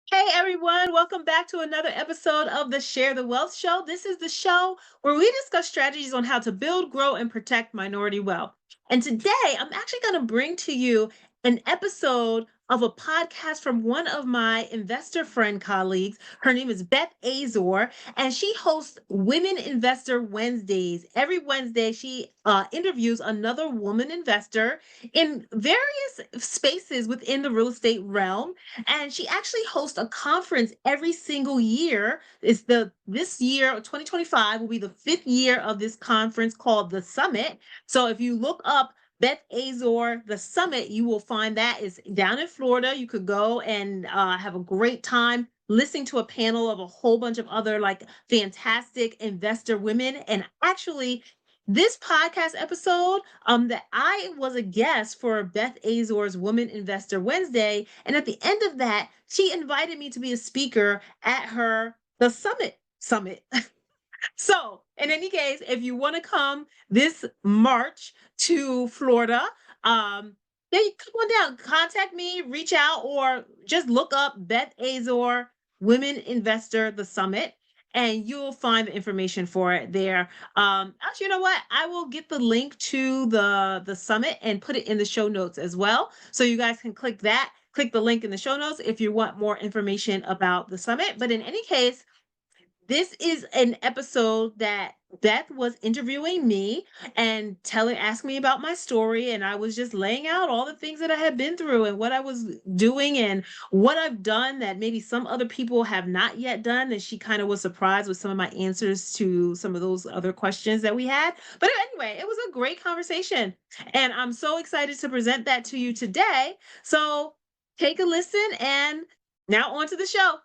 Hey everyone, welcome back to another episode of the Share the Wealth Show. This is the show where we discuss strategies on how to build, grow, and protect minority wealth. And today I'm actually going to bring to you an episode of a podcast from one of my investor friend colleagues. Her name is Beth Azor, and she hosts Women Investor Wednesdays. Every Wednesday, she interviews another woman investor in various spaces within the real estate realm, and she actually hosts a conference every single year. This year 2025 will be the fifth year of this conference called the Summit. So if you look up Beth Azor, the Summit, you will find that is down in Florida. You could go and have a great time listening to a panel of a whole bunch of other like fantastic investor women. And actually, this podcast episode, that I was a guest for Beth Azor's Woman Investor Wednesday, and at the end of that, she invited me to be a speaker at the Summit. So, in any case, if you want to come this March to Florida, then you come on down, contact me, reach out, or just look up Beth Azor Women Investor the Summit, and you'll find the information for it there. Actually, you know what? I will get the link to the summit and put it in the show notes as well, so you guys can click that. Click the link in the show notes if you want more information about the summit. But in any case, this is an episode that Beth was interviewing me and asking me about my story. And I was just laying out all the things that I had been through and what I was doing and what I've done that maybe some other people have not yet done. And she kind of was surprised with some of my answers to some of those other questions that we had. But anyway, it was a great conversation. And I'm so excited to present that to you today. So take a listen, and now on to the show.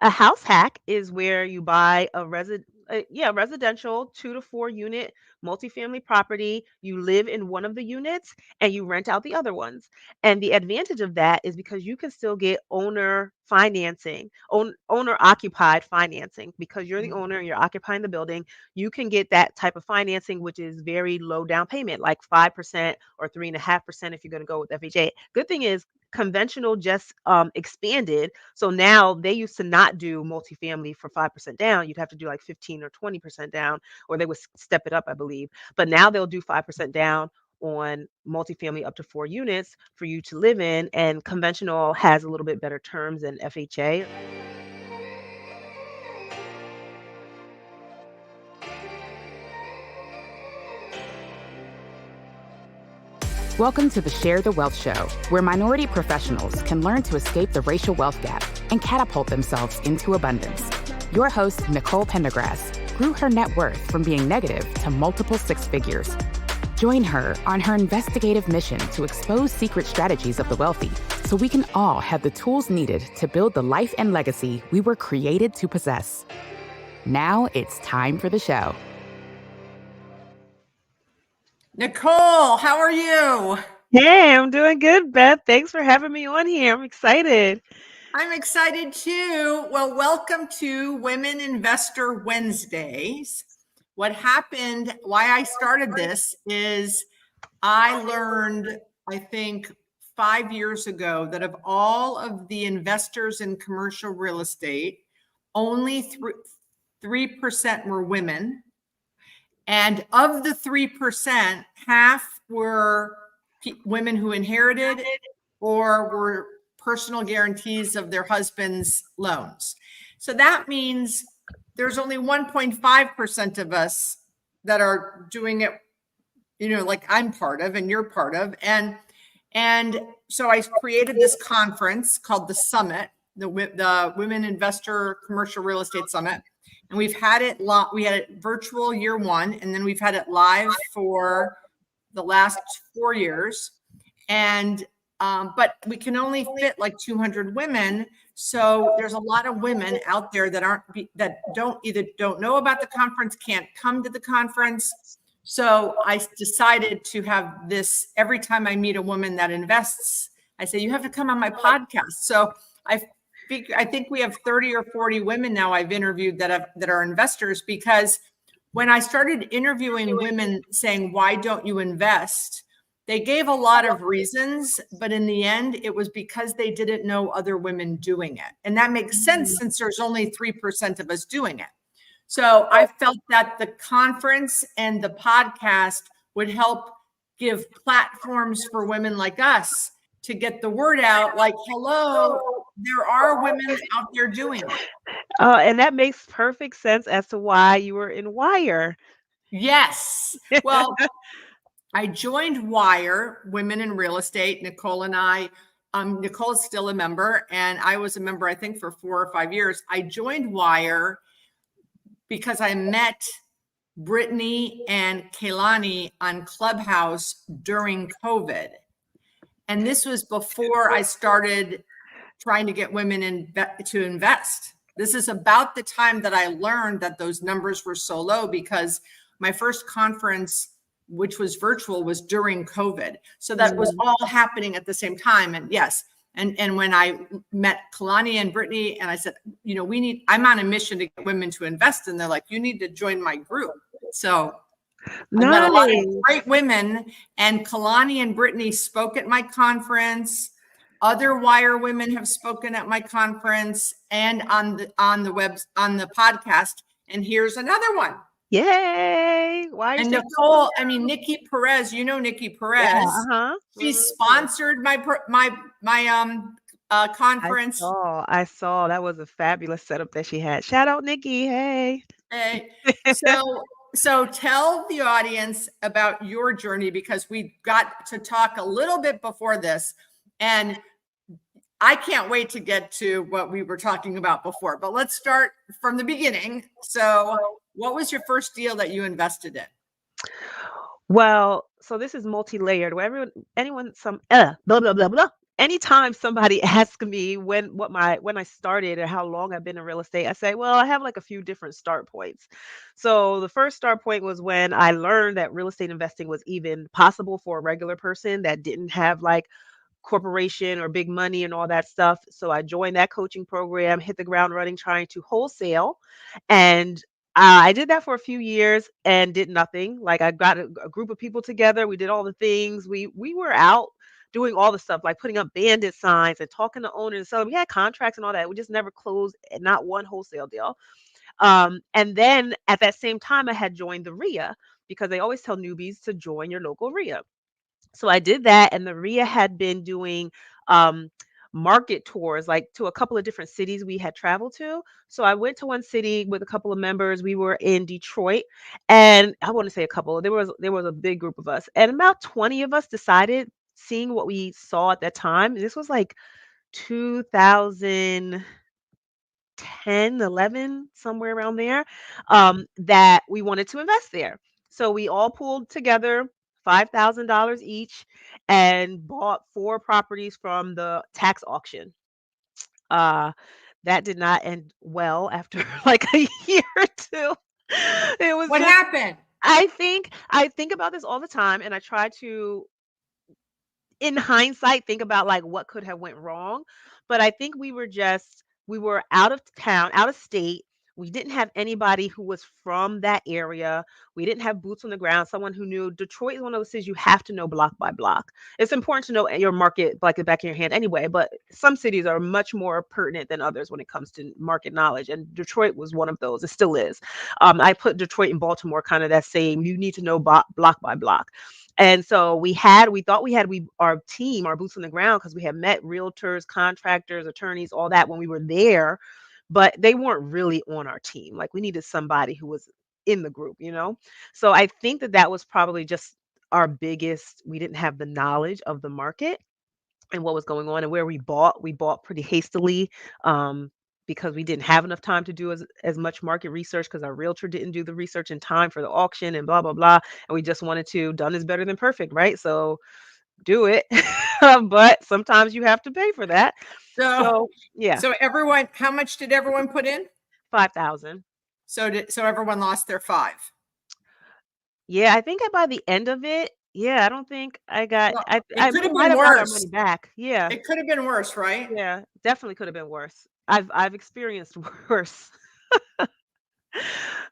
A house hack is where you buy residential 2 to 4 unit multifamily property. You live in one of the units and you rent out the other ones. And the advantage of that is because you can still get owner occupied financing because you're the owner and you're occupying the building. You can get that type of financing, which is very low down payment, like 5% or 3.5% if you're going to go with FHA. Good thing is conventional just expanded. So now they used to not do multifamily for 5% down. You'd have to do like 15 or 20% down, or they would step it up, I believe. But now they'll do 5% down on multifamily up to 4 units for you to live in. And conventional has a little bit better terms than FHA. Welcome to the Share the Wealth Show, where minority professionals can learn to escape the racial wealth gap and catapult themselves into abundance. Your host, Nicole Pendergrass, grew her net worth from being negative to multiple six figures. Join her on her investigative mission to expose secret strategies of the wealthy so we can all have the tools needed to build the life and legacy we were created to possess. Now it's time for the show. Nicole, how are you? Hey, I'm doing good, Beth. Thanks for having me on here. I'm excited. I'm excited too. Well, welcome to Women Investor Wednesdays. What happened, why I started this is I learned, I think 5 years ago, that of all of the investors in commercial real estate, only 3% were women. And of the 3%, half were women who inherited or were personal guarantees of their husband's loans. So that means there's only 1.5% of us that are doing it, like I'm part of and you're part of. And so I created this conference called the Summit, the Women Investor Commercial Real Estate Summit. And we had it virtual year one, and then we've had it live for the last 4 years. And but we can only fit like 200 women. So there's a lot of women out there that don't know about the conference, can't come to the conference. So I decided to have this every time I meet a woman that invests, I say, you have to come on my podcast. So I think we have 30 or 40 women now I've interviewed that are investors, because when I started interviewing women saying, why don't you invest? They gave a lot of reasons, but in the end, it was because they didn't know other women doing it. And that makes sense since there's only 3% of us doing it. So I felt that the conference and the podcast would help give platforms for women like us to get the word out, like, hello, there are women out there doing it. And that makes perfect sense as to why you were in Wire. Yes. Well, I joined Wire, Women in Real Estate. Nicole and I, Nicole's still a member, and I was a member, I think, for 4 or 5 years. I joined Wire because I met Brittany and Kaylani on Clubhouse during COVID. And this was before I started trying to get women to invest. This is about the time that I learned that those numbers were so low, because my first conference, which was virtual, was during COVID. So that was all happening at the same time. And yes, and when I met Kalani and Brittany, and I said, I'm on a mission to get women to invest. And they're like, you need to join my group. So I met a lot of great women, and Kalani and Brittany spoke at my conference. Other Wire women have spoken at my conference and on the podcast. And here's another one. Yay! And Nicole, Nikki Perez, Nikki Perez. Yeah, She sponsored my conference. I saw that was a fabulous setup that she had. Shout out Nikki. Hey. So tell the audience about your journey, because we got to talk a little bit before this, and I can't wait to get to what we were talking about before, but let's start from the beginning. So what was your first deal that you invested in? Well, so this is multi-layered. Where anytime somebody asks me when I started or how long I've been in real estate, I say, well, I have like a few different start points. So the first start point was when I learned that real estate investing was even possible for a regular person that didn't have like corporation or big money and all that stuff. So I joined that coaching program, hit the ground running, trying to wholesale. And I did that for a few years and did nothing. Like I got a group of people together. We did all the things. We were out doing all the stuff, like putting up bandit signs and talking to owners. So we had contracts and all that. We just never closed not one wholesale deal. And then at that same time, I had joined the RIA, because they always tell newbies to join your local RIA. So I did that, and the RIA had been doing market tours, like to a couple of different cities we had traveled to. So I went to one city with a couple of members. We were in Detroit, and I want to say a couple. There was a big group of us, and about 20 of us decided, seeing what we saw at that time. This was like 2010, 11, somewhere around there, that we wanted to invest there. So we all pulled together $5,000 each and bought 4 properties from the tax auction. Uh, that did not end well after like a year or two. It was What happened? I think about this all the time, and I try to, in hindsight, think about like what could have went wrong. But I think we were out of town, out of state. We didn't have anybody who was from that area. We didn't have boots on the ground, someone who knew. Detroit is one of those cities you have to know block by block. It's important to know your market like the back of your hand anyway, but some cities are much more pertinent than others when it comes to market knowledge. And Detroit was one of those. It still is. I put Detroit and Baltimore kind of that same, you need to know block by block. And so we thought we had our team, our boots on the ground, because we had met realtors, contractors, attorneys, all that when we were there, but they weren't really on our team. Like we needed somebody who was in the group. So I think that was probably just our biggest. We didn't have the knowledge of the market and what was going on, and where we bought pretty hastily. Because we didn't have enough time to do as much market research, because our realtor didn't do the research in time for the auction and blah, blah, blah. And we just wanted to, done is better than perfect, right? So do it. But sometimes you have to pay for that. So yeah. So everyone, how much did everyone put in? 5,000. So everyone lost their 5. Yeah, I think by the end of it, yeah, I don't think I got. Well, I could have might been have got our worse. money back. Yeah, It could have been worse, right? yeah, definitely could have been worse. I've experienced worse.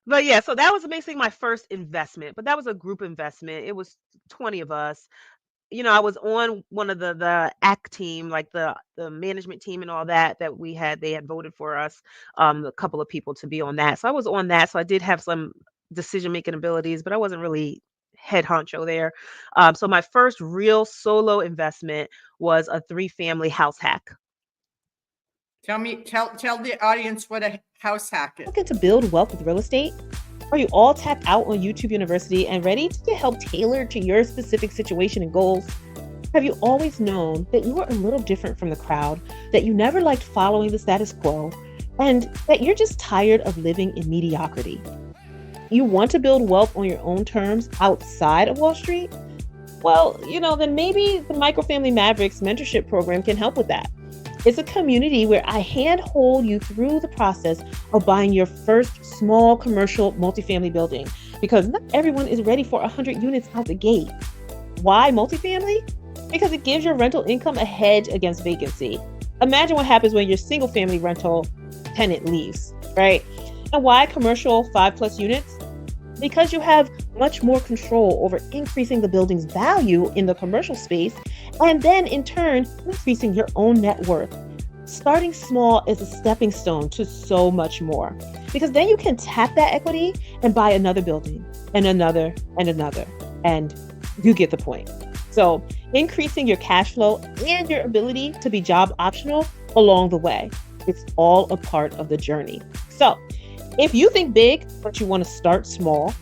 But yeah, so that was basically my first investment, but that was a group investment. It was 20 of us. I was on one of the ACT team, like the management team and all that we had. They had voted for us, a couple of people to be on that. So I was on that. So I did have some decision making abilities, but I wasn't really head honcho there. So my first real solo investment was a 3-family house hack. Tell the audience what a house hack is. Looking to build wealth with real estate? Are you all tapped out on YouTube University and ready to get help tailored to your specific situation and goals? Have you always known that you are a little different from the crowd, that you never liked following the status quo, and that you're just tired of living in mediocrity? You want to build wealth on your own terms outside of Wall Street? Well, then maybe the Microfamily Mavericks mentorship program can help with that. It's a community where I handhold you through the process of buying your first small commercial multifamily building, because not everyone is ready for 100 units out the gate. Why multifamily? Because it gives your rental income a hedge against vacancy. Imagine what happens when your single family rental tenant leaves, right? And why commercial 5+ units? Because you have much more control over increasing the building's value in the commercial space, and then in turn, increasing your own net worth. Starting small is a stepping stone to so much more, because then you can tap that equity and buy another building and another and another, and you get the point. So increasing your cash flow and your ability to be job optional along the way. It's all a part of the journey. So if you think big, but you want to start small,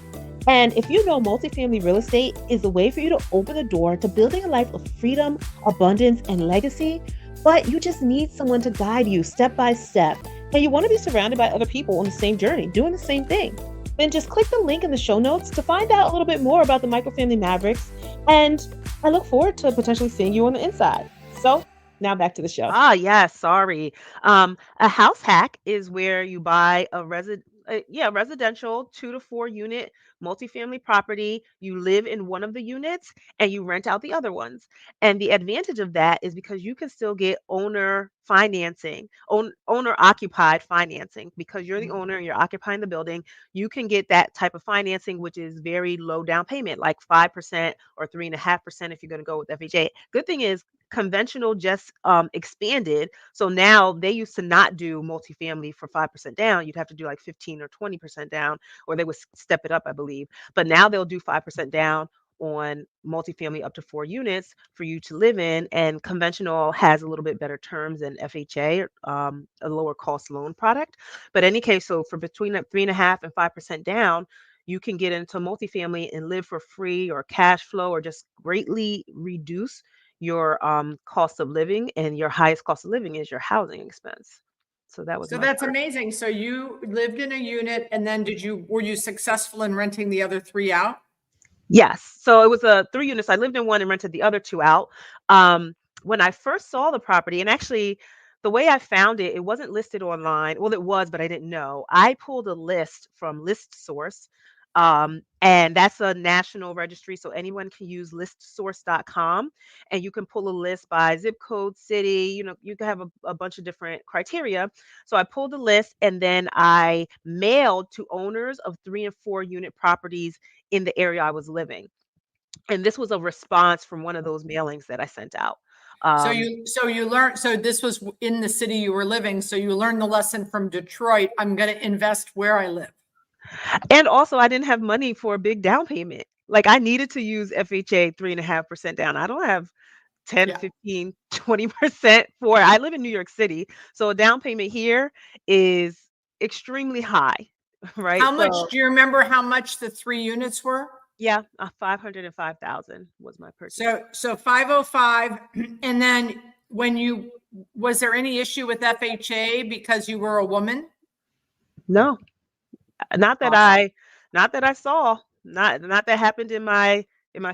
and if you know multifamily real estate is a way for you to open the door to building a life of freedom, abundance, and legacy, but you just need someone to guide you step by step, and you want to be surrounded by other people on the same journey, doing the same thing, then just click the link in the show notes to find out a little bit more about the Microfamily Mavericks, and I look forward to potentially seeing you on the inside. So now back to the show. Yeah, sorry. A house hack is where you buy a residential 2 to 4 unit multifamily property. You live in one of the units and you rent out the other ones. And the advantage of that is because you can still get owner financing, owner occupied financing, because you're the owner and you're occupying the building. You can get that type of financing, which is very low down payment, like 5% or 3.5% if you're going to go with FHA. Good thing is conventional just expanded. So now they used to not do multifamily for 5% down. You'd have to do like 15 or 20% down, or they would step it up, I believe. But now they'll do 5% down on multifamily up to 4 units for you to live in. And conventional has a little bit better terms than FHA, a lower cost loan product. But in any case, so for between 3.5% and 5% down, you can get into multifamily and live for free or cash flow, or just greatly reduce your cost of living. And your highest cost of living is your housing expense. So that was So my that's first. amazing. So you lived in a unit, and then were you successful in renting the other 3 out? Yes. So it was 3 units. I lived in one and rented the other 2 out. When I first saw the property, and actually the way I found it, it wasn't listed online. Well, it was, but I didn't know. I pulled a list from List Source. And that's a national registry, so anyone can use listsource.com, and you can pull a list by zip code, city. You can have a bunch of different criteria. So I pulled a list, and then I mailed to owners of 3 and 4 unit properties in the area I was living. And this was a response from one of those mailings that I sent out. So you learned, so this was in the city you were living. So you learned the lesson from Detroit. I'm going to invest where I live. And also, I didn't have money for a big down payment. Like, I needed to use FHA 3.5% down. I don't have 10, Yeah. 15, 20% for I live in New York City. So a down payment here is extremely high, right? How much, So do you remember how much the 3 units were? yeah, 505,000 was my purchase. So 505. And then was there any issue with FHA because you were a woman? No, not that Awesome. I saw, not that happened in my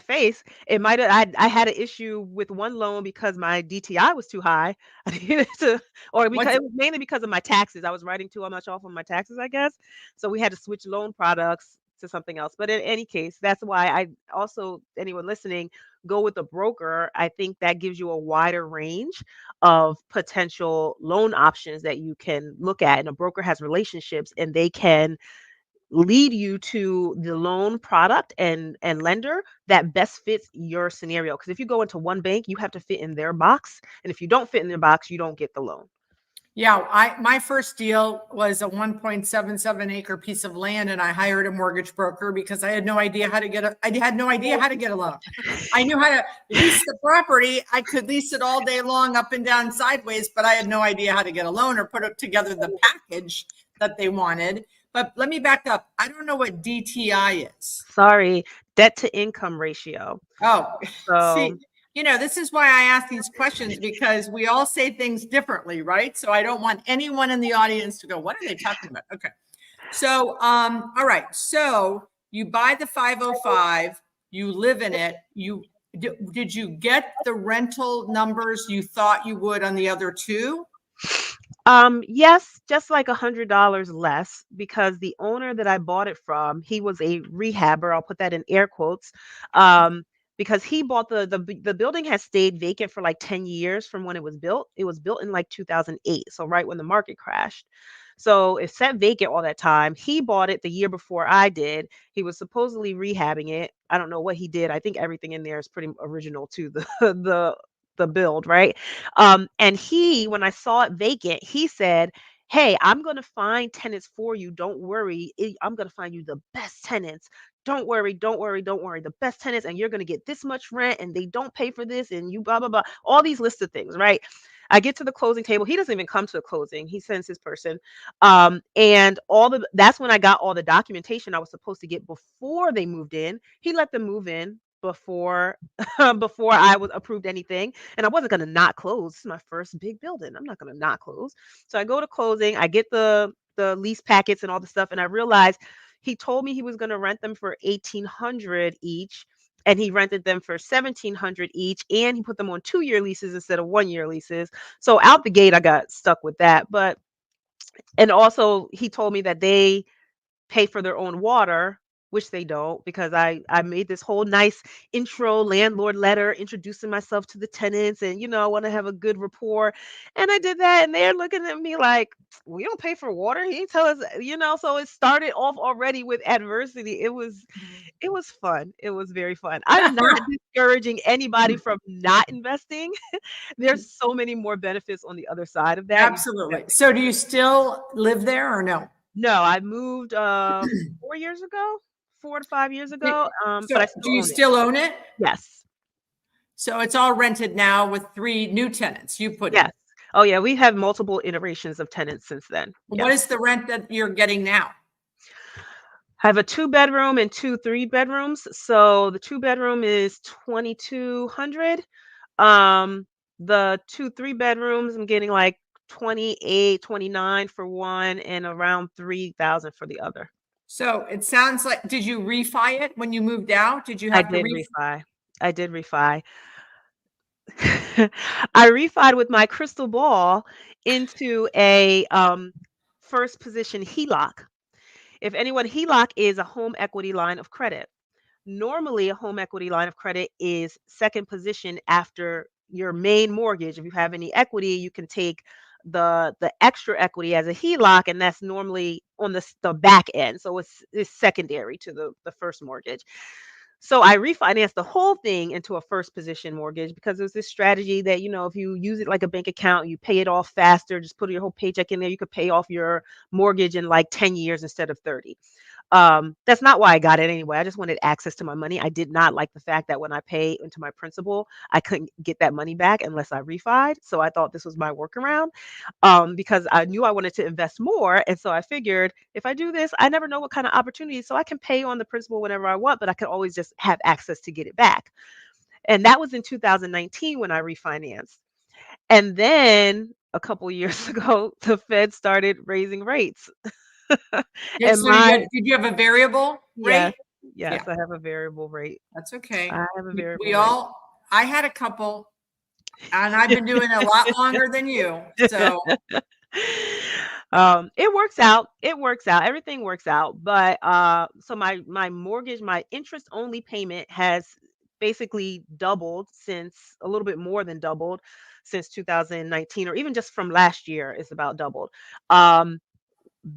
face. It might have, I had an issue with one loan because my DTI was too high. I needed to, or because What's, it was mainly because of my taxes. I was writing too much off on my taxes, I guess. So we had to switch loan products to something else. But in any case, that's why I also, anyone listening, go with a broker. I think that gives you a wider range of potential loan options that you can look at. And a broker has relationships, and they can lead you to the loan product and lender that best fits your scenario. Because if you go into one bank, you have to fit in their box, and if you don't fit in their box, you don't get the loan. Yeah, my first deal was a 1.77 acre piece of land, and I hired a mortgage broker because I had no idea how to get a loan. I knew how to lease the property. I could lease it all day long, up and down, sideways, but I had no idea how to get a loan or put together the package that they wanted. But let me back up. I don't know what DTI is. Sorry, debt to income ratio. Oh, see, So this is why I ask these questions, because we all say things differently, right? So I don't want anyone in the audience to go, what are they talking about? Okay. So, all right. So you buy the 505, you live in it. Did you get the rental numbers you thought you would on the other two? yes, just like $100 less, because the owner that I bought it from, he was a rehabber. I'll put that in air quotes. Because he bought the building has stayed vacant for like 10 years from when it was built. It was built in like 2008, so right when the market crashed. So it sat vacant all that time. He bought it the year before I did. He was supposedly rehabbing it. I don't know what he did. I think everything in there is pretty original to the the build, right? And when I saw it vacant, he said, "Hey, I'm going to find tenants for you. Don't worry. I'm going to find you the best tenants. Don't worry, don't worry, don't worry. The best tenants, and you're going to get this much rent, and they don't pay for this, and you blah, blah, blah." All these lists of things, right? I get to the closing table. He doesn't even come to the closing. He sends his person. And that's when I got all the documentation I was supposed to get before they moved in. He let them move in before before I was approved anything. And I wasn't going to not close. This is my first big building. I'm not going to not close. So I go to closing. I get the lease packets and all the stuff, and I realized he told me he was going to rent them for 1,800 each, and he rented them for 1,700 each, and he put them on 2-year leases instead of 1-year leases. So out the gate, I got stuck with that. And also he told me that they pay for their own water, which they don't, because I made this whole nice intro landlord letter introducing myself to the tenants, and I want to have a good rapport. And I did that, and they're looking at me like, "We don't pay for water. He didn't tell us." So it started off already with adversity. It was fun. It was very fun. I'm not discouraging anybody from not investing. There's so many more benefits on the other side of that. You just have Absolutely. to So get do you it. still live there or no? No, I moved 4 years ago, 4 to 5 years ago. But So I do still you own it. still own it? Yes. So it's all rented now with 3 new tenants you put in. Yes. Oh yeah, we have multiple iterations of tenants since then. What Yes. is the rent that you're getting now? I have a 2 bedroom and 2 3 bedrooms. So the 2 bedroom is 2,200. Um, the 2 3 bedrooms, I'm getting like 28, 29 for one, and around 3,000 for the other. So it sounds like, did you refi it when you moved out? Did you I have to did refi. I did refi. I refied with my crystal ball into a first position HELOC. If anyone, HELOC is a home equity line of credit. Normally, a home equity line of credit is second position after your main mortgage. If you have any equity, you can take the extra equity as a HELOC, and that's normally on the back end. So it's secondary to the first mortgage. So I refinanced the whole thing into a first position mortgage because there's this strategy that, if you use it like a bank account, you pay it off faster, just put your whole paycheck in there, you could pay off your mortgage in like 10 years instead of 30. That's not why I got it anyway. I just wanted access to my money. I did not like the fact that when I pay into my principal, I couldn't get that money back unless I refied. So I thought this was my workaround, because I knew I wanted to invest more. And so I figured if I do this, I never know what kind of opportunities. So I can pay on the principal whenever I want, but I could always just have access to get it back. And that was in 2019 when I refinanced. And then a couple years ago, the Fed started raising rates. it? And So did you have a variable yes, rate? yes, Yeah, I have a variable rate. that's okay. I have a variable We rate. I had a couple, and I've been doing it a lot longer than you. So It works out. It works out. Everything works out. But so my mortgage, my interest only payment has basically doubled since a little bit more than doubled since 2019, or even just from last year is about doubled. Um,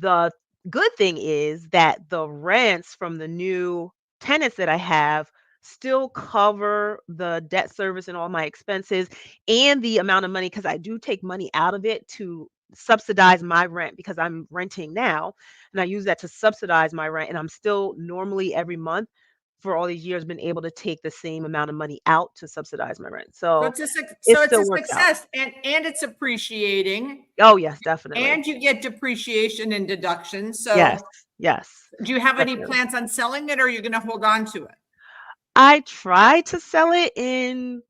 the good thing is that the rents from the new tenants that I have still cover the debt service and all my expenses and the amount of money, because I do take money out of it to subsidize my rent because I'm renting now, and I use that to subsidize my rent, and I'm still normally every month for all these years been able to take the same amount of money out to subsidize my rent. So So it's a it so it's still a works out. success, and it's appreciating, Oh yes, definitely. and you get depreciation and deductions. Yes, So yes, do you have any definitely. plans on selling it, or are you going to hold on to it? I tried to sell it in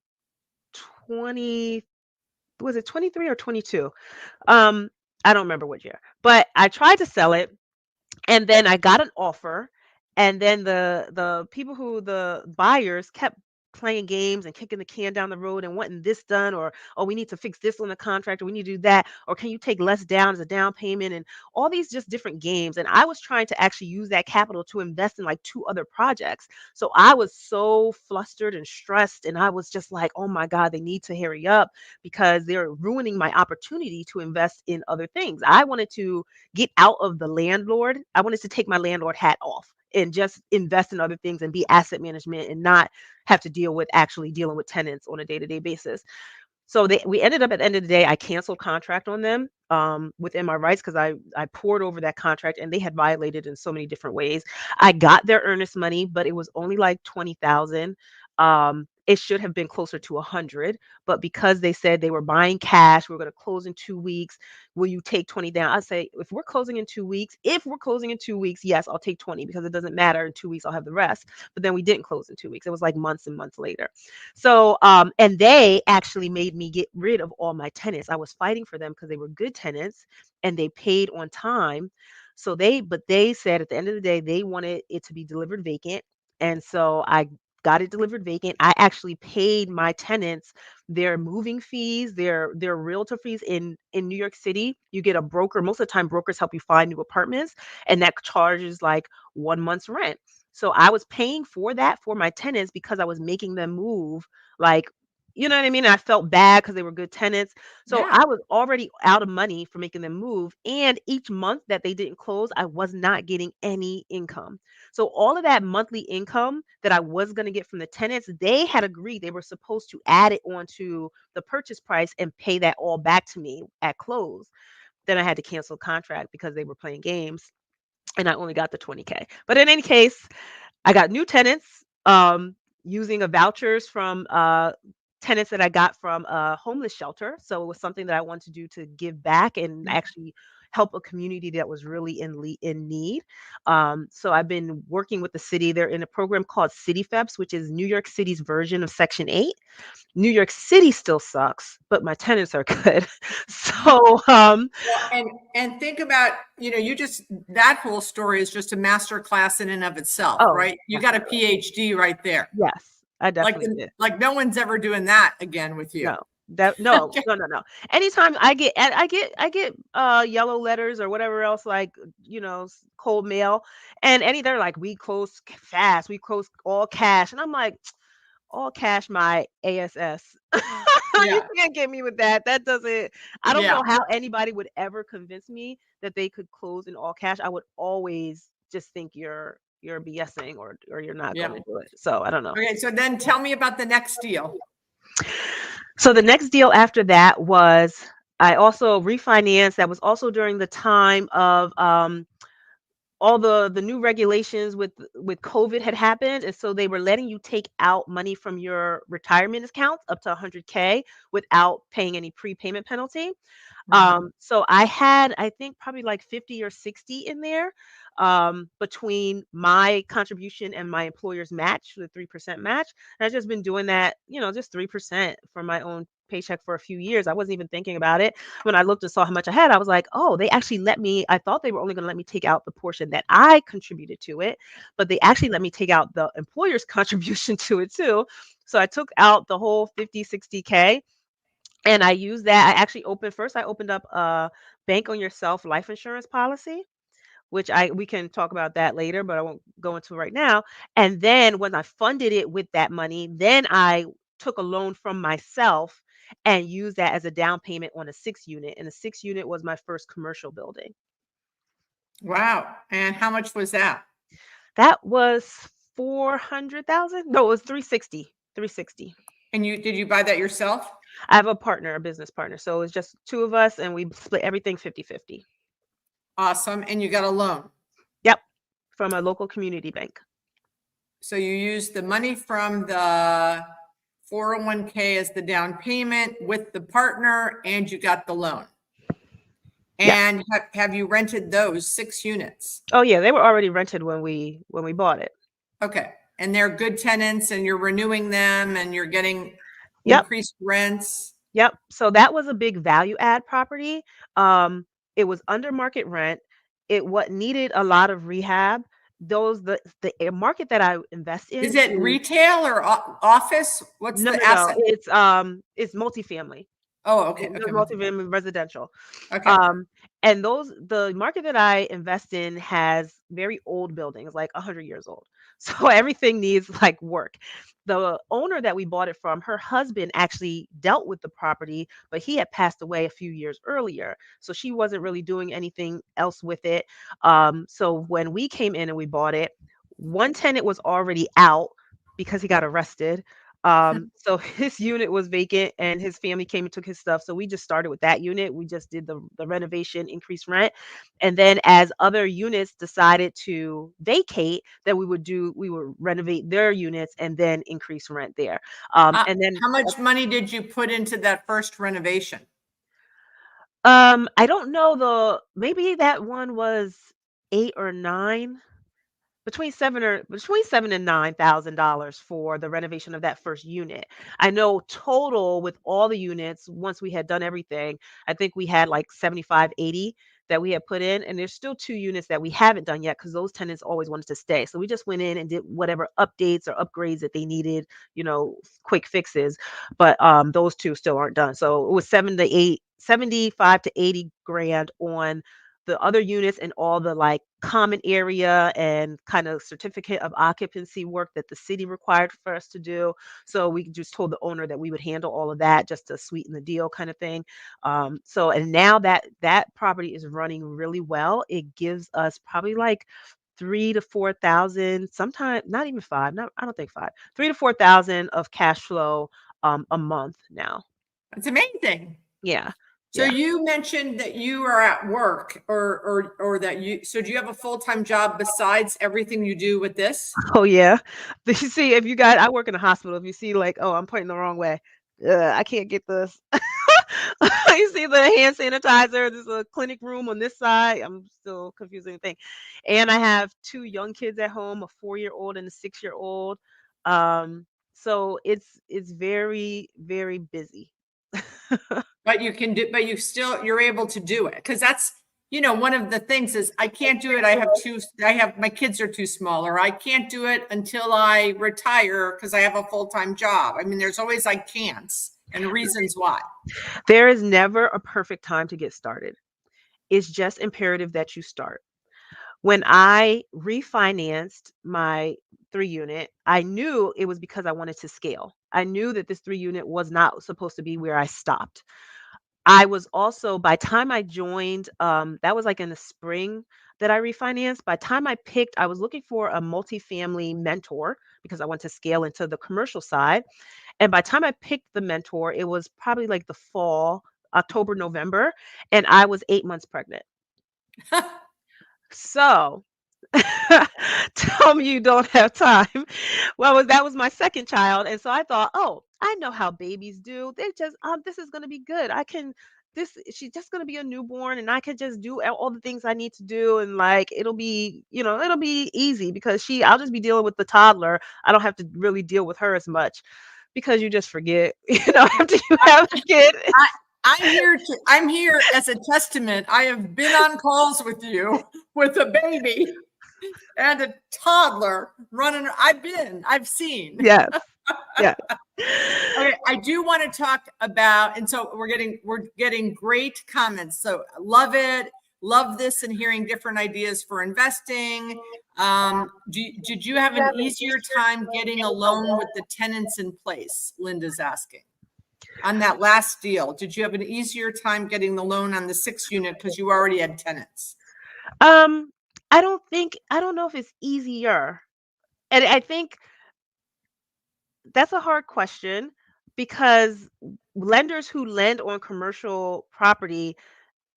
20, was it 23 or 22? Um, I don't remember what year, but I tried to sell it, and then I got an offer, and then the people who the buyers kept playing games and kicking the can down the road and wanting this done, or oh, we need to fix this on the contract, or we need to do that, or can you take less down as a down payment, and all these just different games. And I was trying to actually use that capital to invest in like two other projects. So I was so flustered and stressed, and I was just like, oh my God, they need to hurry up because they're ruining my opportunity to invest in other things. I wanted to get out of the landlord. I wanted to take my landlord hat off and just invest in other things and be asset management and not have to deal with actually dealing with tenants on a day-to-day basis. So we ended up at the end of the day, I canceled contract on them within my rights because I poured over that contract and they had violated in so many different ways. I got their earnest money, but it was only like 20,000. It should have been closer to 100, but because they said they were buying cash, we're going to close in 2 weeks. Will you take 20 down? I say, if we're closing in 2 weeks, yes, I'll take 20 because it doesn't matter. In 2 weeks, I'll have the rest. But then we didn't close in 2 weeks. It was like months and months later. So, and they actually made me get rid of all my tenants. I was fighting for them because they were good tenants and they paid on time. But they said at the end of the day, they wanted it to be delivered vacant. And so I got it delivered vacant. I actually paid my tenants their moving fees, their realtor fees in New York City. You get a broker. Most of the time, brokers help you find new apartments, and that charges like 1 month's rent. So I was paying for that for my tenants because I was making them move. Like, you know what I mean? I felt bad because they were good tenants. So Yeah. I was already out of money for making them move. And each month that they didn't close, I was not getting any income. So all of that monthly income that I was going to get from the tenants, they had agreed they were supposed to add it onto the purchase price and pay that all back to me at close. Then I had to cancel contract because they were playing games and I only got the 20K. But in any case, I got new tenants using a vouchers from tenants that I got from a homeless shelter. So it was something that I wanted to do to give back and actually help a community that was really in need. So I've been working with the city. They're in a program called City FEPS, which is New York City's version of Section 8. New York City still sucks, but my tenants are good. So Well, and think about, you just, that whole story is just a master class in and of itself, oh, right? You got a definitely. PhD right there. Yes, I Like definitely did. like no one's ever doing that again with you. No. That no, Okay. no, no, no. Anytime I get yellow letters or whatever else, like, cold mail, and they're like, we close fast, we close all cash. And I'm like, all cash my ASS. You Yeah. can't get me with that. That doesn't, I don't Yeah. know how anybody would ever convince me that they could close in all cash. I would always just think you're BSing or you're not going Yeah. to do it. So I don't know. Okay. So then tell me about the next deal. So the next deal after that was I also refinanced. That was also during the time of all the new regulations with COVID had happened, and so they were letting you take out money from your retirement accounts up to 100K without paying any prepayment penalty. Mhm. So I had, I think, probably like 50 or 60 in there, between my contribution and my employer's match, the 3% match. And I've just been doing that, just 3% from my own paycheck for a few years. I wasn't even thinking about it. When I looked and saw how much I had, I was like, oh, they actually let me, I thought they were only going to let me take out the portion that I contributed to it, but they actually let me take out the employer's contribution to it too. So I took out the whole 50, 60K, and I used that. I opened up a bank on yourself life insurance policy, which we can talk about that later, but I won't go into it right now. And then when I funded it with that money, then I took a loan from myself and used that as a down payment on a 6 unit. And the 6 unit was my first commercial building. Wow. And how much was that? That was 400,000. No, it was 360. 360. And did you buy that yourself? I have a partner, a business partner. So it's just two of us and we split everything 50-50. Awesome. And you got a loan. Yep. From a local community bank. So you used the money from the 401k as the down payment with the partner, and you got the loan. And have you rented those 6 units? Oh yeah, they were already rented when we bought it. Okay. And they're good tenants and you're renewing them and you're getting Yep. increased rents. Yep. So that was a big value add property. It was under market rent. It what needed a lot of rehab. The market that I invest in Is it retail or office? What's no, the no, asset? no. It's multifamily. Oh, okay. It's Okay. multifamily residential. Okay. And the market that I invest in has very old buildings, like 100 years old. So everything needs like work. The owner that we bought it from, her husband actually dealt with the property, but he had passed away a few years earlier. So she wasn't really doing anything else with it. So when we came in and we bought it, one tenant was already out because he got arrested. So his unit was vacant and his family came and took his stuff. So we just started with that unit. We just did the renovation, increased rent. And then as other units decided to vacate, then we would renovate their units and then increase rent there. And then How much money did you put into that first renovation? I don't know maybe that one was 8 or 9. Between seven and $9,000 for the renovation of that first unit. I know total with all the units, once we had done everything, I think we had like 75, 80 that we had put in. And there's still 2 units that we haven't done yet because those tenants always wanted to stay. So we just went in and did whatever updates or upgrades that they needed, quick fixes. But those 2 still aren't done. So it was 75 to 80 grand on the other units and all the like common area and kind of certificate of occupancy work that the city required for us to do. So we just told the owner that we would handle all of that just to sweeten the deal kind of thing. And now that property is running really well. It gives us probably like 3 to 4 thousand, sometimes not even 5. No, I don't think 5. 3 to 4 thousand of cash flow a month now. That's amazing. Yeah. So Yeah. you mentioned that you are at work or that so do you have a full-time job besides everything you do with this? Oh yeah. You see, if you guys, I work in a hospital. If you see like, oh, I'm pointing the wrong way. I can't get this. You see the hand sanitizer. There's a clinic room on this side. I'm still confusing the thing. And I have 2 young kids at home, a 4-year-old and a 6-year-old. So it's very, very busy. But you're able to do it. Cause that's, one of the things is I can't do it. My kids are too small, or I can't do it until I retire because I have a full-time job. I mean, there's always like can'ts and reasons why. There is never a perfect time to get started. It's just imperative that you start. When I refinanced my 3 unit, I knew it was because I wanted to scale. I knew that this 3 unit was not supposed to be where I stopped. I was also, by time I joined, that was like in the spring that I refinanced. By time I was looking for a multifamily mentor because I want to scale into the commercial side. And by time I picked the mentor, it was probably like the fall, October, November, and I was 8 months pregnant. So tell me you don't have time. Well, that was my second child. And so I thought, oh, I know how babies do. They just, this is going to be good. She's just going to be a newborn and I can just do all the things I need to do. And like, it'll be easy because I'll just be dealing with the toddler. I don't have to really deal with her as much because you just forget, after you have a kid. I'm here as a testament. I have been on calls with you with a baby and a toddler running. I've seen. Yes. Yeah. Okay, I do want to talk about, and so we're getting great comments. So love it. Love this and hearing different ideas for investing. Did you have an easier time getting a loan with the tenants in place? Linda's asking. On that last deal, did you have an easier time getting the loan on the 6 unit because you already had tenants? Um, I don't know if it's easier. And I think that's a hard question because lenders who lend on commercial property,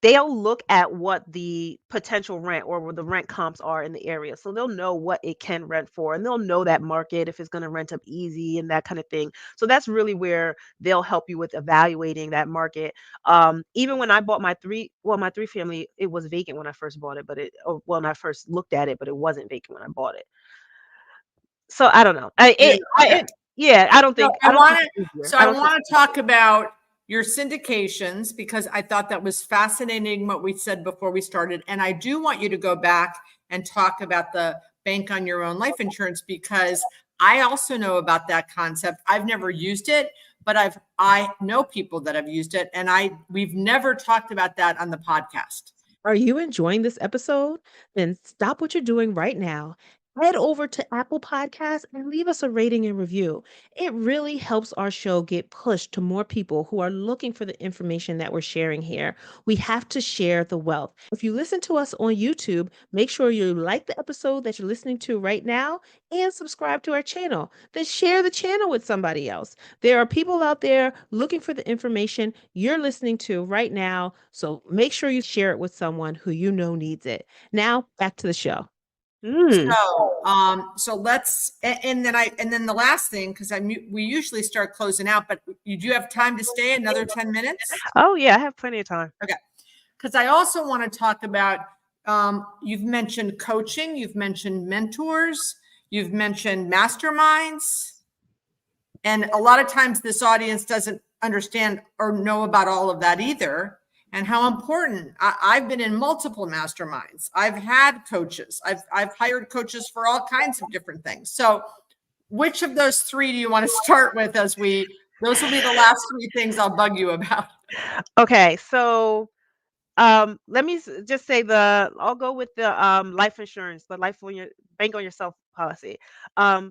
they'll look at what the potential rent or what the rent comps are in the area. So they'll know what it can rent for and they'll know that market if it's going to rent up easy and that kind of thing. So that's really where they'll help you with evaluating that market. Even when I bought my three family, it was vacant when I first bought it, but when I first looked at it, but it wasn't vacant when I bought it. So I don't know. Yeah. Okay. Yeah, So I don't think it's easier. I I don't think want to talk about your syndications because I thought that was fascinating what we said before we started. And I do want you to go back and talk about the bank on your own life insurance because I also know about that concept. I've never used it, but I know people that have used it and we've never talked about that on the podcast. Are you enjoying this episode? Then stop what you're doing right now. Head over to Apple Podcasts and leave us a rating and review. It really helps our show get pushed to more people who are looking for the information that we're sharing here. We have to share the wealth. If you listen to us on YouTube, make sure you like the episode that you're listening to right now and subscribe to our channel. Then share the channel with somebody else. There are people out there looking for the information you're listening to right now. So make sure you share it with someone who you know needs it. Now, back to the show. Mm. So let's, and then the last thing, because we usually start closing out, but you do have time to stay another 10 minutes? Oh yeah, I have plenty of time. Okay. Because I also want to talk about, you've mentioned coaching, you've mentioned mentors, you've mentioned masterminds. And a lot of times this audience doesn't understand or know about all of that either. And how important I've been in multiple masterminds. I've had coaches. I've hired coaches for all kinds of different things. So which of those three do you want to start with those will be the last three things I'll bug you about. Okay, so let me just say I'll go with the life insurance, the life on your bank on yourself policy.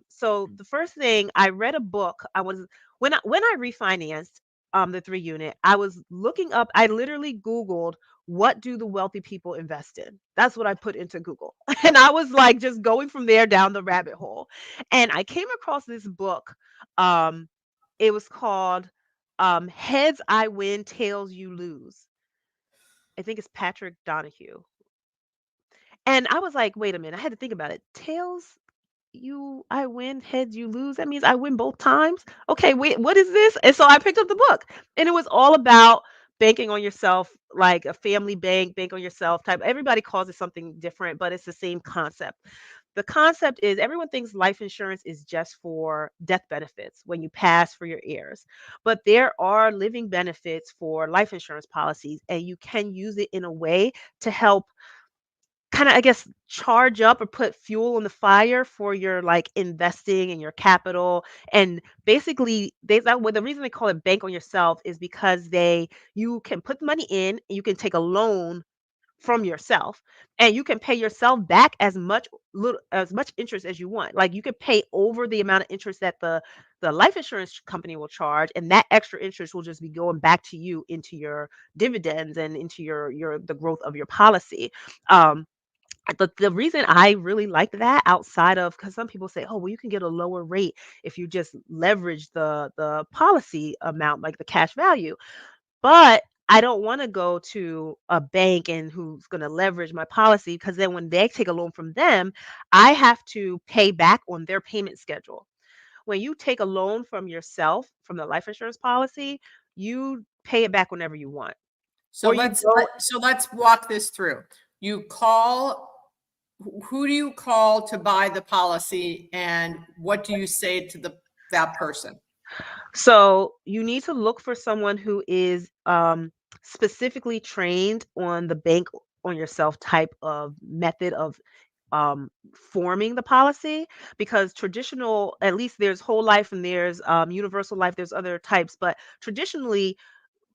So the first thing I read a book. I was when I refinanced the 3 unit, I was looking up, I literally Googled what do the wealthy people invest in? That's what I put into Google. And I was like just going from there down the rabbit hole. And I came across this book. Um, it was called Heads I Win, Tails You Lose. I think it's Patrick Donahue. And I was like, "Wait a minute." I had to think about it. Tails, I win, heads, you lose. That means I win both times. Okay, wait, what is this? And so I picked up the book, and it was all about banking on yourself, like a family bank on yourself type. Everybody calls it something different, but it's the same concept. The concept is everyone thinks life insurance is just for death benefits when you pass for your heirs. But there are living benefits for life insurance policies, and you can use it in a way to help kind of, I guess, charge up or put fuel on the fire for your like investing and your capital. And basically, the reason they call it bank on yourself is because you can put the money in, and you can take a loan from yourself and you can pay yourself back as much interest as you want. Like you could pay over the amount of interest that the life insurance company will charge, and that extra interest will just be going back to you into your dividends and into your the growth of your policy. um the reason I really like that, outside of, because some people say, oh well, you can get a lower rate if you just leverage the policy amount, like the cash value. But I don't wanna go to a bank and who's gonna leverage my policy, because then when they take a loan from them, I have to pay back on their payment schedule. When you take a loan from yourself, from the life insurance policy, you pay it back whenever you want. So Or you don't. let's walk this through. You call, who do you call to buy the policy and what do you say to that person? So you need to look for someone who is specifically trained on the bank on yourself type of method of forming the policy, because traditional, at least there's whole life and there's universal life, there's other types, but traditionally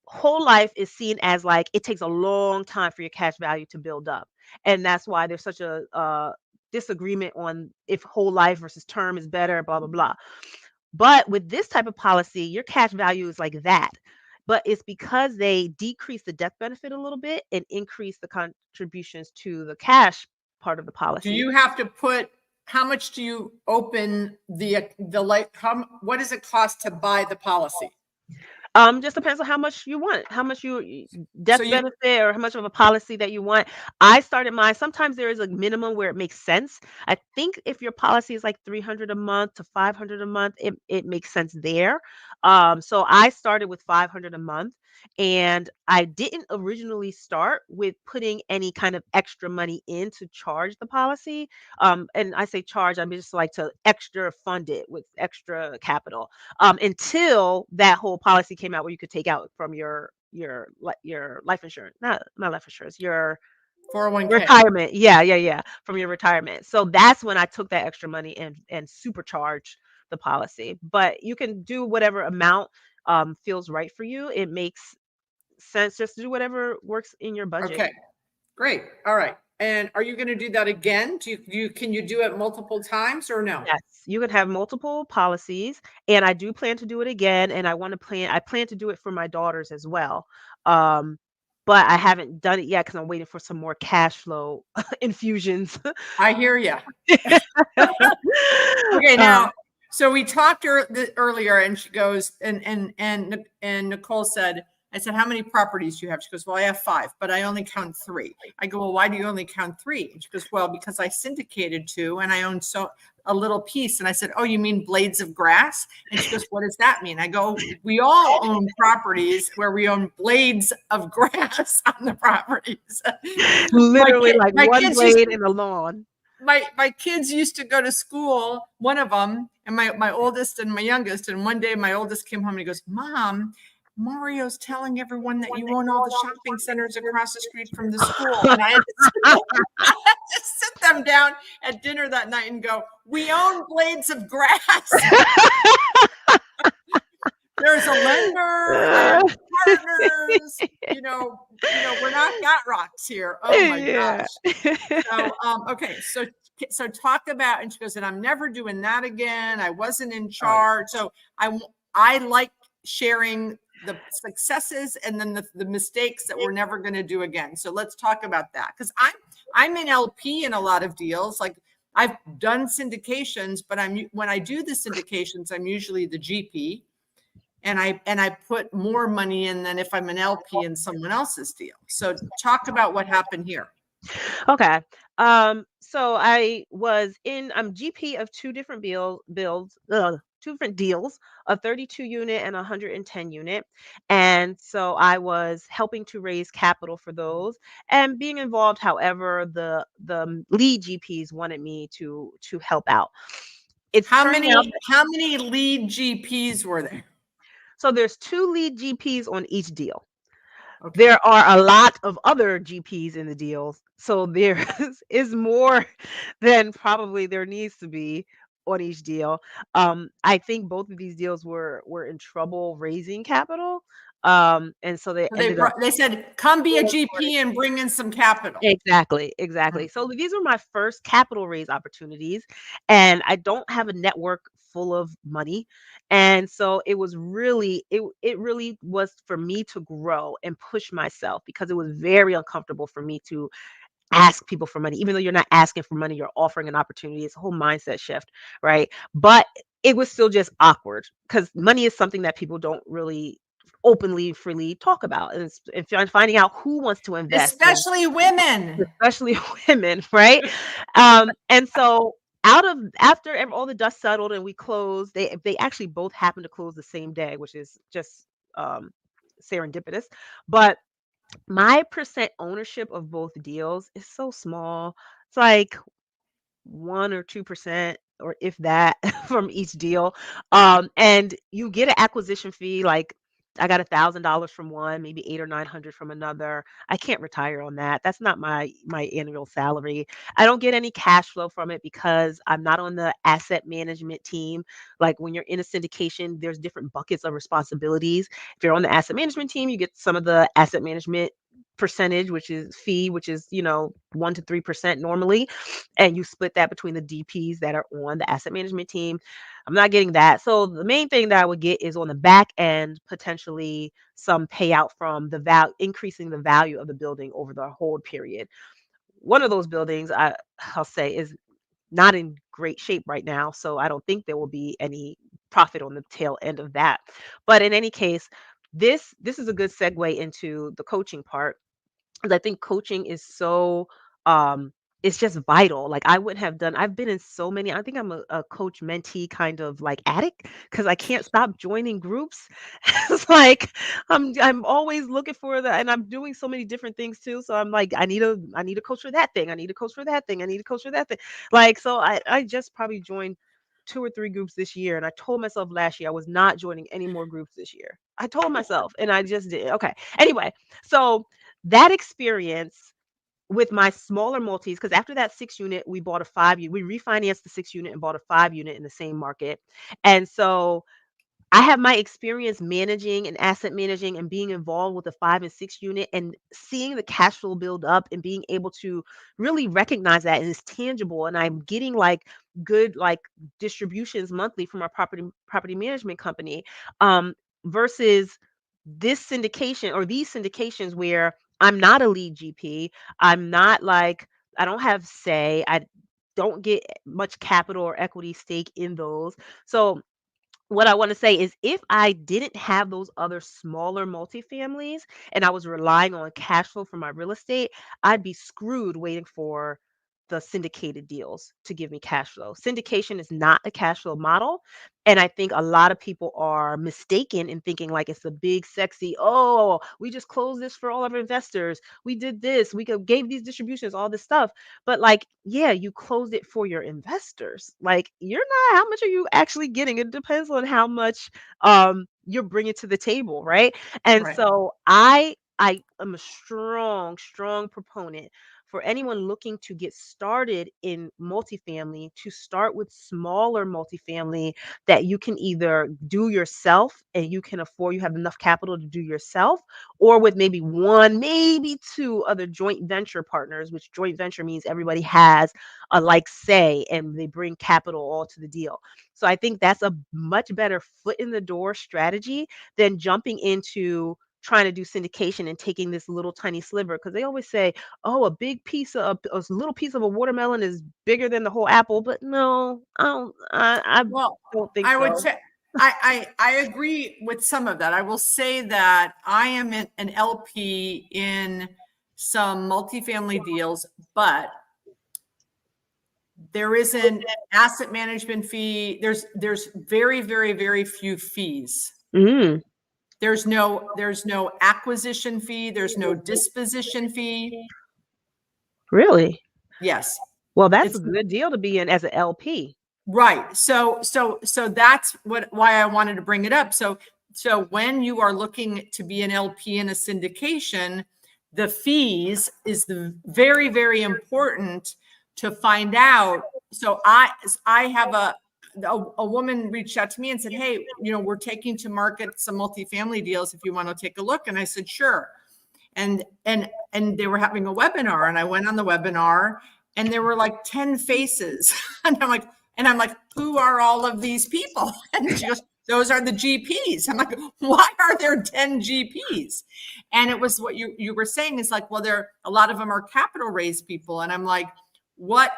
whole life is seen as like it takes a long time for your cash value to build up. And that's why there's such a disagreement on if whole life versus term is better, blah blah blah. But with this type of policy, your cash value is like that. but it's because they decrease the death benefit a little bit and increase the contributions to the cash part of the Do policy. you have to put, how much do you open the what does it cost to buy the policy? Just depends on how much you want, how much So death benefit or how much of a policy that you want. I started mine. Sometimes there is a minimum where it makes sense. I think if your policy is like 300 a month to 500 a month, it makes sense there. So I started with 500 a month, and I didn't originally start with putting any kind of extra money in to charge the policy. And I say charge, I mean just like to extra fund it with extra capital, until that whole policy came out where you could take out from your life insurance, not life insurance, your 401k. retirement. Yeah, from your retirement. So that's when I took that extra money and supercharged the policy. But you can do whatever amount feels right for you. It makes sense. Just do whatever works in your budget. Okay, great. All right. And are you going to do that again? Can you do it multiple times or no? Yes, you can have multiple policies, and I do plan to do it again, and I plan to do it for my daughters as well. Um, but I haven't done it yet because I'm waiting for some more cash flow infusions. I hear you. Okay, Um, now, so we talked earlier, and she goes, and Nicole said, I said, how many properties do you have? She goes, well, I have 5, but I only count 3. I go, well, why do you only count 3? And she goes, well, because I syndicated 2 and I own a little piece. And I said, oh, you mean blades of grass? And she goes, what does that mean? I go, we all own properties where we own blades of grass on the properties. literally like my one kids blade in the lawn. my kids used to go to school, one of them, and my oldest and my youngest. And one day my oldest came home and he goes, Mom, Mario's telling everyone that you own all the shopping centers across the street from the school. And I had to sit them down at dinner that night and go, we own blades of grass. There's a lender, I have partners, we're not got rocks here. Oh my gosh. So, okay. So talk about, and she goes, and I'm never doing that again. I wasn't in charge. So I like sharing the successes and then the mistakes that we're never going to do again. So let's talk about that. Cause I'm an LP in a lot of deals. Like I've done syndications, but when I do the syndications, I'm usually the GP. And I put more money in than if I'm an LP in someone else's deal. So talk about what happened here. Okay. So I'm GP of 2 different builds, 2 different deals, a 32 unit and a 110 unit. And so I was helping to raise capital for those and being involved. However, the lead GPs wanted me to help out. How many lead GPs were there? So there's 2 lead GPs on each deal. Okay. There are a lot of other GPs in the deals, so there is more than probably there needs to be on each deal. I think both of these deals were in trouble raising capital, and so they ended up. They said, come be a GP and bring in some capital. Exactly. So these were my first capital raise opportunities, and I don't have a network full of money. And so it was really, it really was for me to grow and push myself because it was very uncomfortable for me to ask people for money. Even though you're not asking for money, you're offering an opportunity. It's a whole mindset shift, right? But it was still just awkward because money is something that people don't really openly, freely talk about. And finding out who wants to invest. Especially women, right? And so after all the dust settled and we closed, they actually both happened to close the same day, which is just serendipitous. But my percent ownership of both deals is so small. It's like 1 or 2%, or if that, from each deal. And you get an acquisition fee. Like I got $1,000 from one, maybe 800 or 900 from another. I can't retire on that. That's not my annual salary. I don't get any cash flow from it because I'm not on the asset management team. Like when you're in a syndication, there's different buckets of responsibilities. If you're on the asset management team, you get some of the asset management percentage, which is 1 to 3% normally, and you split that between the DPs that are on the asset management team. I'm not getting that. So the main thing that I would get is on the back end, potentially some payout from the increasing the value of the building over the hold period. One of those buildings I'll say is not in great shape right now, so I don't think there will be any profit on the tail end of that. But in any case, this is a good segue into the coaching part, because I think coaching is so it's just vital. Like I've been in so many, I think I'm a coach mentee kind of like addict because I can't stop joining groups. It's like I'm always looking for that, and I'm doing so many different things too. So I'm like, I need a coach for that thing. I need a coach for that thing. I need a coach for that thing. Like, so I just probably joined 2 or 3 groups this year, and I told myself last year I was not joining any more groups this year. I told myself, and I just did. Okay. Anyway, so that experience with my smaller multis, because after that 6 unit, we bought a 5 unit. We refinanced the 6 unit and bought a 5 unit in the same market. And so I have my experience managing and asset managing and being involved with the 5 and 6 unit and seeing the cash flow build up and being able to really recognize that and it's tangible. And I'm getting like good like distributions monthly from our property management company. Um, versus this syndication or these syndications where I'm not a lead GP. I'm not like I don't have say. I don't get much capital or equity stake in those. So what I want to say is if I didn't have those other smaller multifamilies and I was relying on cash flow from my real estate, I'd be screwed waiting for the syndicated deals to give me cash flow. Syndication is not a cash flow model. And I think a lot of people are mistaken in thinking like it's a big, sexy, oh, we just closed this for all of our investors. We did this. Gave these distributions, all this stuff. But like, yeah, you closed it for your investors. Like you're not, how much are you actually getting? It depends on how much you're bringing to the table, right? And Right. so I am a strong, strong proponent for anyone looking to get started in multifamily to start with smaller multifamily that you can either do yourself and you can afford, you have enough capital to do yourself, or with maybe one, maybe two other joint venture partners, which joint venture means everybody has a like say and they bring capital all to the deal. So I think that's a much better foot in the door strategy than jumping into trying to do syndication and taking this little tiny sliver, because they always say, oh, a big piece of a little piece of a watermelon is bigger than the whole apple. But no, I Well, don't think I would so. say I agree with some of that. I will say that I am an LP in some multifamily deals, but there is an asset management fee. There's very, very, very few fees. Mm, There's no acquisition fee. There's no disposition fee. really? Yes, Well, that's a it's good deal to be in as an LP. right. So that's why I wanted to bring it up. So when you are looking to be an LP in a syndication, the fees is the very, very important to find out. So I have a woman reached out to me and said, hey, we're taking to market some multifamily deals if you want to take a look. And I said, sure. And they were having a webinar, and I went on the webinar, and there were like 10 faces. And I'm like, who are all of these people? And she goes, those are the GPs. I'm like, why are there 10 GPs? And it was what you were saying is like, well, a lot of them are capital raise people. And I'm like, what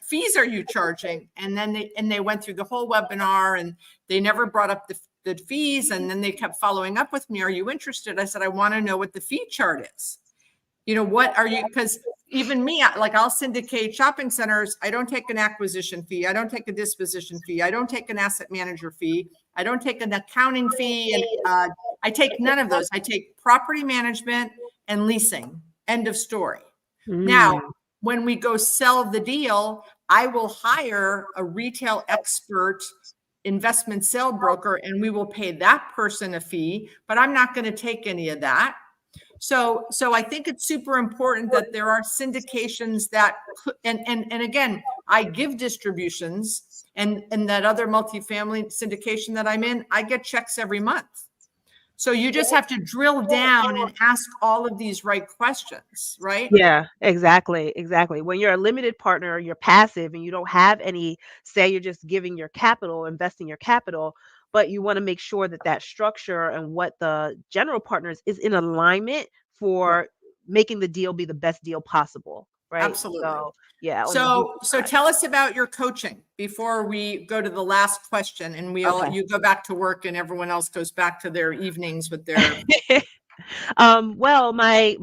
fees are you charging? And then they went through the whole webinar, and they never brought up the fees. And then they kept following up with me. Are you interested? I said, I want to know what the fee chart is. What are you, because even me, like I'll syndicate shopping centers. I don't take an acquisition fee. I don't take a disposition fee. I don't take an asset manager fee. I don't take an accounting fee. And I take none of those. I take property management and leasing. End of story. Now, Mm, when we go sell the deal, I will hire a retail expert investment sale broker, and we will pay that person a fee, but I'm not going to take any of that. So I think it's super important that there are syndications that, and again, I give distributions, and that other multifamily syndication that I'm in, I get checks every month. So you just have to drill down and ask all of these right questions, right? Yeah, exactly, exactly. When you're a limited partner, you're passive and you don't have any say, you're just giving your capital, investing your capital, but you want to make sure that that structure and what the general partners is in alignment Right. for making the deal be the best deal possible, right? Absolutely. So, yeah, on the So, VC so side. tell us about your coaching before we go to the last question, and Okay. you go back to work and everyone else goes back to their evenings with their. Well, my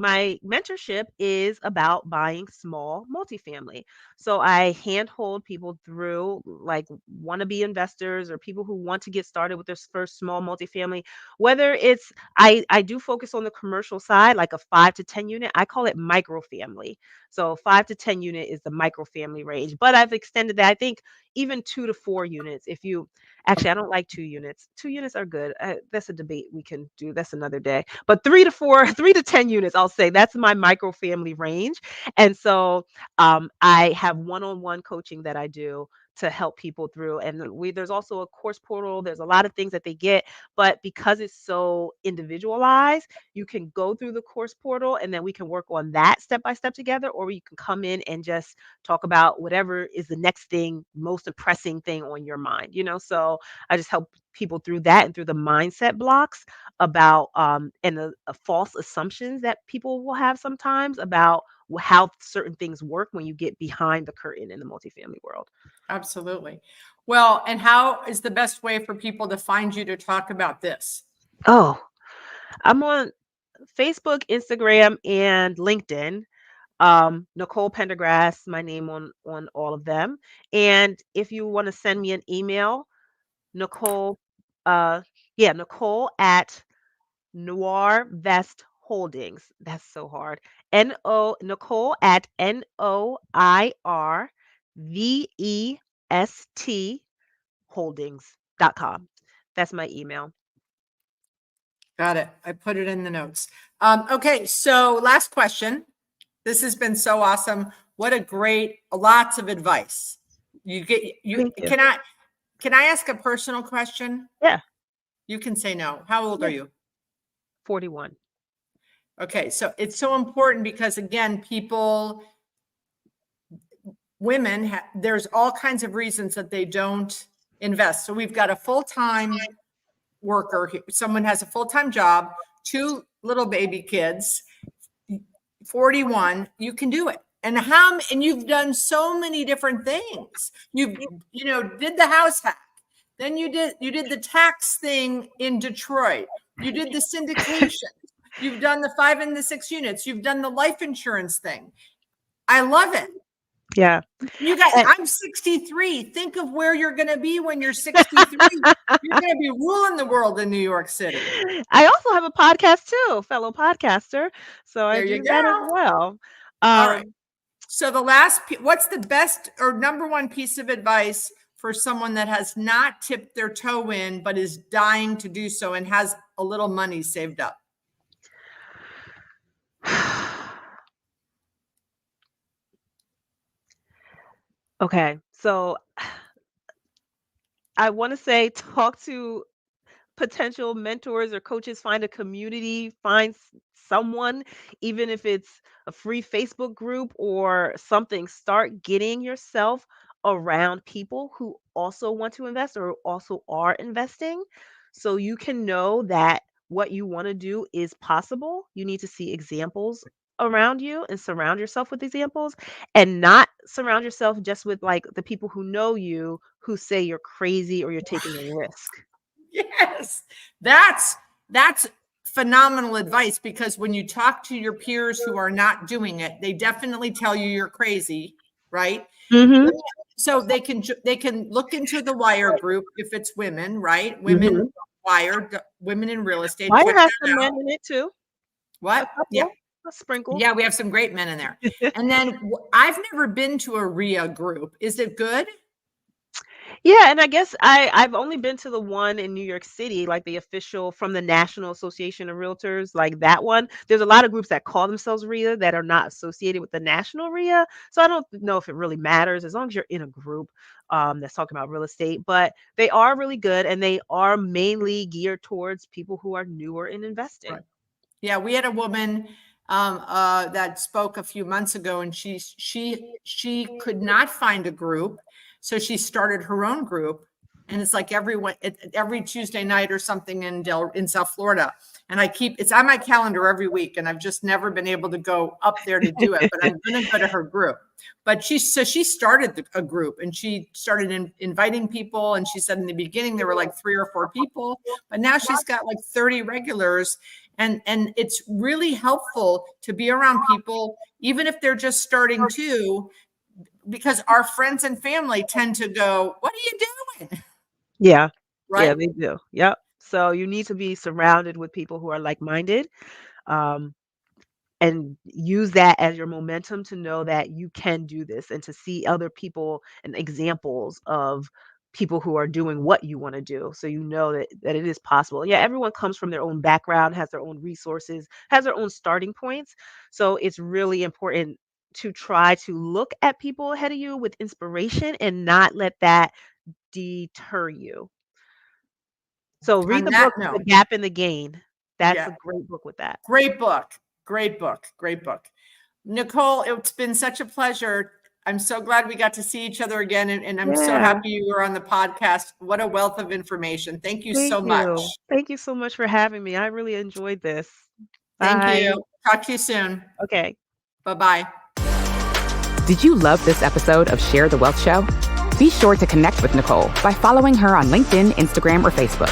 mentorship is about buying small multifamily. So I handhold people through like wannabe investors or people who want to get started with their first small multifamily. Whether it's I do focus on the commercial side, like a 5 to 10 unit. I call it microfamily. So 5 to 10 unit is the microfamily range, but I've extended that. I think even 2 to 4 units. If you actually, I don't like 2 units. 2 units are good. That's a debate we can do. That's another day. But 3 to 4, 3 to 10 units, I'll say that's my micro family range. And so I have one-on-one coaching that I do to help people through. And there's also a course portal. There's a lot of things that they get, but because it's so individualized, you can go through the course portal and then we can work on that step by step together, or you can come in and just talk about whatever is the next thing, most pressing thing on your mind, So I just help people through that and through the mindset blocks about and the false assumptions that people will have sometimes about how certain things work when you get behind the curtain in the multifamily world. Absolutely. Well, and how is the best way for people to find you to talk about this? Oh, I'm on Facebook, Instagram, and LinkedIn. Nicole Pendergrass, my name on all of them. And if you want to send me an email, Nicole, Nicole at Noir Vest Holdings. That's so hard. Nicole at NOIRVEST Holdings.com. That's my email. Got it. I put it in the notes. Okay. So last question. This has been so awesome. What a great, lots of advice. You Thank you. can I ask a personal question? Yeah. You can say no. How old are you? 41. Okay. So it's so important because again, women, there's all kinds of reasons that they don't invest. So we've got a full-time worker. Someone has a full-time job, 2 little baby kids, 41, you can do it. And you've done so many different things. You did the house hack. Then you did the tax thing in Detroit. You did the syndication. You've done the 5 and the 6 units. You've done the life insurance thing. I love it. Yeah. You guys, I'm 63. Think of where you're going to be when you're 63. You're going to be ruling the world in New York City. I also have a podcast too, fellow podcaster. So I do that as well. All right. So what's the best or number one piece of advice for someone that has not tipped their toe in, but is dying to do so and has a little money saved up? Okay. So I want to say talk to potential mentors or coaches, find a community, find someone, even if it's a free Facebook group or something. Start getting yourself around people who also want to invest or also are investing so you can know that what you want to do is possible. You need to see examples around you and surround yourself with examples and not surround yourself just with like the people who know you who say you're crazy or you're taking a risk. Yes, that's phenomenal advice, because when you talk to your peers who are not doing it, they definitely tell you you're crazy, right? Mm-hmm. So they can look into the Wire group if it's women, right? Women Wire, women in real estate. Wire has some men in it too. What? Yeah. A sprinkle. Yeah, we have some great men in there. And then I've never been to a RIA group. Is it good? Yeah, and I guess I've only been to the one in New York City, like the official from the National Association of Realtors, like that one. There's a lot of groups that call themselves RIA that are not associated with the national RIA. So I don't know if it really matters as long as you're in a group that's talking about real estate. But they are really good and they are mainly geared towards people who are newer in investing. Right. Yeah, we had a woman that spoke a few months ago, and she could not find a group, so she started her own group, and it's like every Tuesday night or something in South Florida, and it's on my calendar every week, and I've just never been able to go up there to do it, but I'm going to go to her group. But she started a group, and she started inviting people, and she said in the beginning there were like 3 or 4 people, but now she's got like 30 regulars. And it's really helpful to be around people, even if they're just starting too, because our friends and family tend to go, "What are you doing?" Yeah. Right? Yeah, they do. Yep. So you need to be surrounded with people who are like-minded. Um, and use that as your momentum to know that you can do this and to see other people and examples of people who are doing what you want to do so you know that it is possible. Yeah, everyone comes from their own background, has their own resources, has their own starting points. So it's really important to try to look at people ahead of you with inspiration and not let that deter you. So read On the that book The note, Gap in the Gain. That's yeah, a great book with that. great book, great book, great book. Nicole, it's been such a pleasure. I'm so glad we got to see each other again, and I'm so Yeah. happy you were on the podcast. What a wealth of information. Thank you Thank so much. you. Thank you so much for having me. I really enjoyed this. Thank Bye. you. Talk to you soon. Okay. Bye-bye. Did you love this episode of Share the Wealth Show? Be sure to connect with Nicole by following her on LinkedIn, Instagram, or Facebook.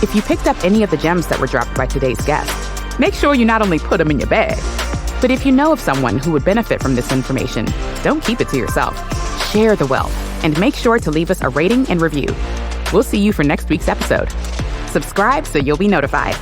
If you picked up any of the gems that were dropped by today's guest, make sure you not only put them in your bag, but if you know of someone who would benefit from this information, don't keep it to yourself. Share the wealth and make sure to leave us a rating and review. We'll see you for next week's episode. Subscribe so you'll be notified.